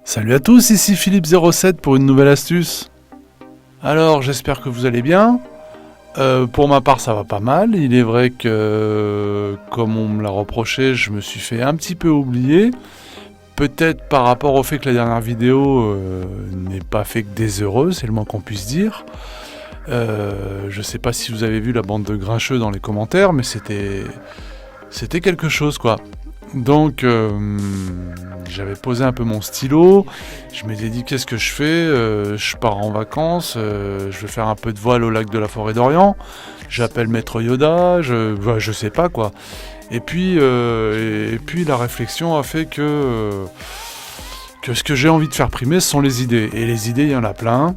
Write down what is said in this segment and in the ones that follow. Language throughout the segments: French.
Salut à tous, ici Philippe07 pour une nouvelle astuce. Alors j'espère que vous allez bien. Pour ma part ça va pas mal. Il est vrai que comme on me l'a reproché, je me suis fait un petit peu oublier. Peut-être par rapport au fait que la dernière vidéo n'est pas fait que des heureux, c'est le moins qu'on puisse dire. Je sais pas si vous avez vu la bande de grincheux dans les commentaires, mais c'était quelque chose quoi. Donc j'avais posé un peu mon stylo, je m'étais dit qu'est-ce que je fais, je pars en vacances, je vais faire un peu de voile au lac de la Forêt d'Orient, j'appelle Maître Yoda, je sais pas quoi. Et puis la réflexion a fait que ce que j'ai envie de faire primer ce sont les idées. Et les idées il y en a plein.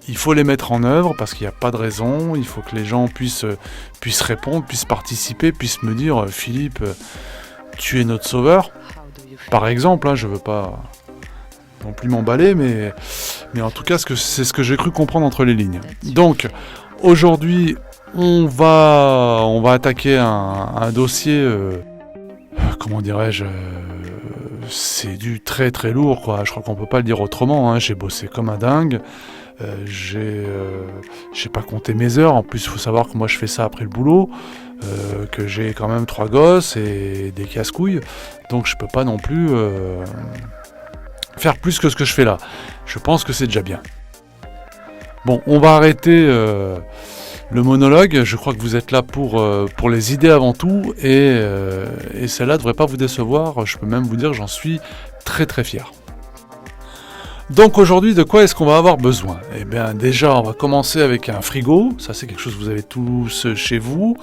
Il faut les mettre en œuvre parce qu'il n'y a pas de raison, il faut que les gens puissent répondre, puissent participer, puissent me dire Philippe, tu es notre sauveur. Par exemple, je veux pas non plus m'emballer, mais en tout cas c'est ce que j'ai cru comprendre entre les lignes. Donc aujourd'hui on va attaquer un dossier, comment dirais-je, c'est du très très lourd quoi. Je crois qu'on peut pas le dire autrement. J'ai bossé comme un dingue. J'ai pas compté mes heures. En plus, il faut savoir que moi je fais ça après le boulot, que j'ai quand même 3 gosses et des casse-couilles, donc je peux pas non plus faire plus que ce que je fais là. Je pense que c'est déjà bien. Bon, on va arrêter le monologue. Je crois que vous êtes là pour les idées avant tout, et celle-là ne devrait pas vous décevoir. Je peux même vous dire que j'en suis très très fier. Donc aujourd'hui, de quoi est-ce qu'on va avoir besoin ? Eh bien déjà, on va commencer avec un frigo. Ça, c'est quelque chose que vous avez tous chez vous.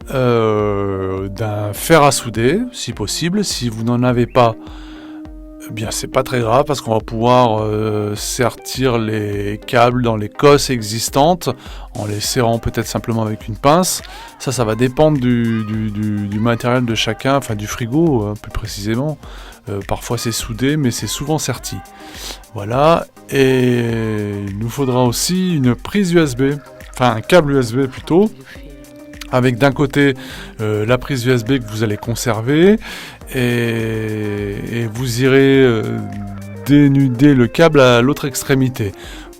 D'un fer à souder, si possible. Si vous n'en avez pas, eh bien c'est pas très grave parce qu'on va pouvoir sertir les câbles dans les cosses existantes en les serrant peut-être simplement avec une pince. Ça va dépendre du matériel de chacun, enfin du frigo plus précisément. Parfois c'est soudé, mais c'est souvent serti. Voilà, et il nous faudra aussi une prise USB, enfin un câble USB plutôt, avec d'un côté la prise USB que vous allez conserver, et vous irez dénuder le câble à l'autre extrémité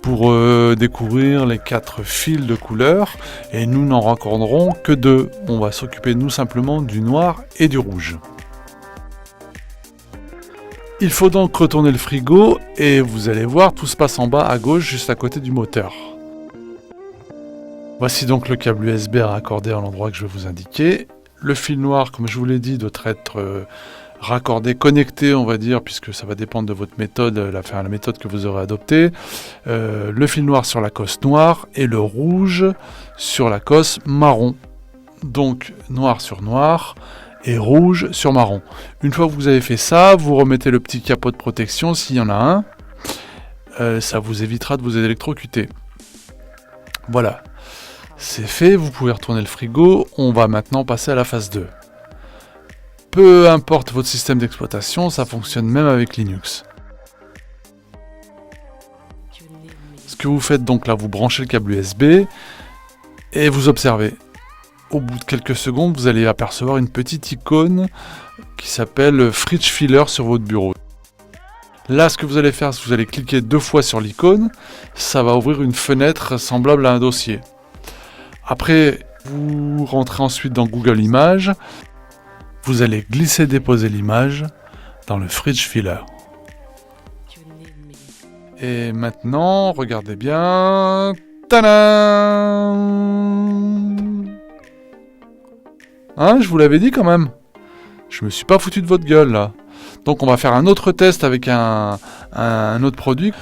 pour découvrir les 4 fils de couleur, et nous n'en raccorderons que 2. On va s'occuper nous simplement du noir et du rouge. Il faut donc retourner le frigo et vous allez voir, tout se passe en bas à gauche, juste à côté du moteur. Voici donc le câble USB à raccorder à l'endroit que je vais vous indiquer. Le fil noir, comme je vous l'ai dit, doit être raccordé, connecté, on va dire, puisque ça va dépendre de votre méthode, la méthode que vous aurez adoptée. Le fil noir sur la cosse noire et le rouge sur la cosse marron. Donc noir sur noir et rouge sur marron. Une fois que vous avez fait ça, vous remettez le petit capot de protection s'il y en a un. Ça vous évitera de vous électrocuter. Voilà. C'est fait, vous pouvez retourner le frigo. On va maintenant passer à la phase 2. Peu importe votre système d'exploitation, ça fonctionne même avec Linux. Ce que vous faites donc là, vous branchez le câble USB et vous observez. Au bout de quelques secondes, vous allez apercevoir une petite icône qui s'appelle Fridge Filler sur votre bureau. Là, ce que vous allez faire, c'est que vous allez cliquer 2 fois sur l'icône. Ça va ouvrir une fenêtre semblable à un dossier. Après, vous rentrez ensuite dans Google Images. Vous allez glisser-déposer l'image dans le Fridge Filler. Et maintenant, regardez bien. Tadam ! Je vous l'avais dit quand même. Je me suis pas foutu de votre gueule là. Donc on va faire un autre test avec un autre produit.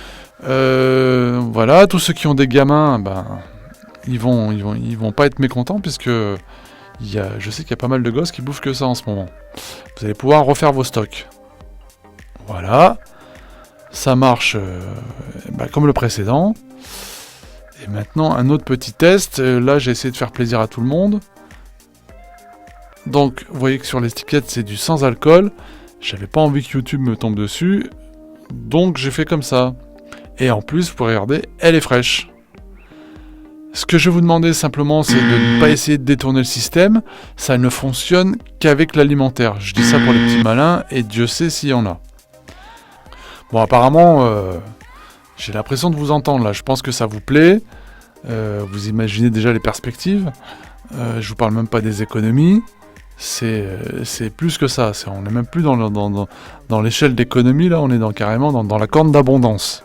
Voilà, tous ceux qui ont des gamins, ils vont pas être mécontents puisque je sais qu'il y a pas mal de gosses qui bouffent que ça en ce moment. Vous allez pouvoir refaire vos stocks. Voilà, ça marche comme le précédent. Et maintenant un autre petit test. Là j'ai essayé de faire plaisir à tout le monde. Donc, vous voyez que sur l'étiquette, c'est du sans alcool. J'avais pas envie que YouTube me tombe dessus. Donc, j'ai fait comme ça. Et en plus, vous pouvez regarder, elle est fraîche. Ce que je vais vous demander simplement, c'est de ne pas essayer de détourner le système. Ça ne fonctionne qu'avec l'alimentaire. Je dis ça pour les petits malins, et Dieu sait s'il y en a. Bon, apparemment, j'ai l'impression de vous entendre là. Je pense que ça vous plaît. Vous imaginez déjà les perspectives. Je vous parle même pas des économies. C'est plus que ça. On n'est même plus dans l'échelle d'économie, là. On est carrément dans la corne d'abondance.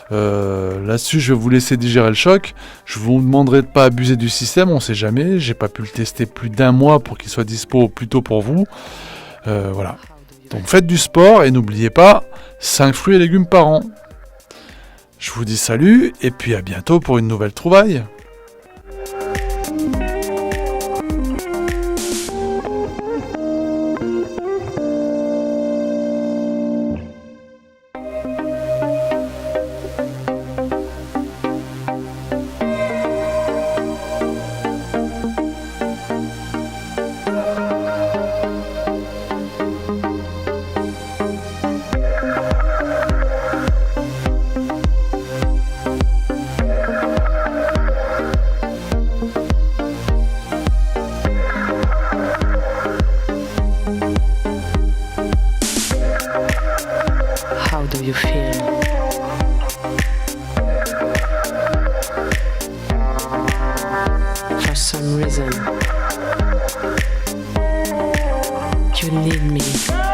Là-dessus, je vais vous laisser digérer le choc. Je vous demanderai de pas abuser du système, on sait jamais. J'ai pas pu le tester plus d'1 mois pour qu'il soit dispo plus tôt pour vous. Voilà. Donc faites du sport et n'oubliez pas, 5 fruits et légumes par an. Je vous dis salut et puis à bientôt pour une nouvelle trouvaille. How do you feel? For some reason, you need me.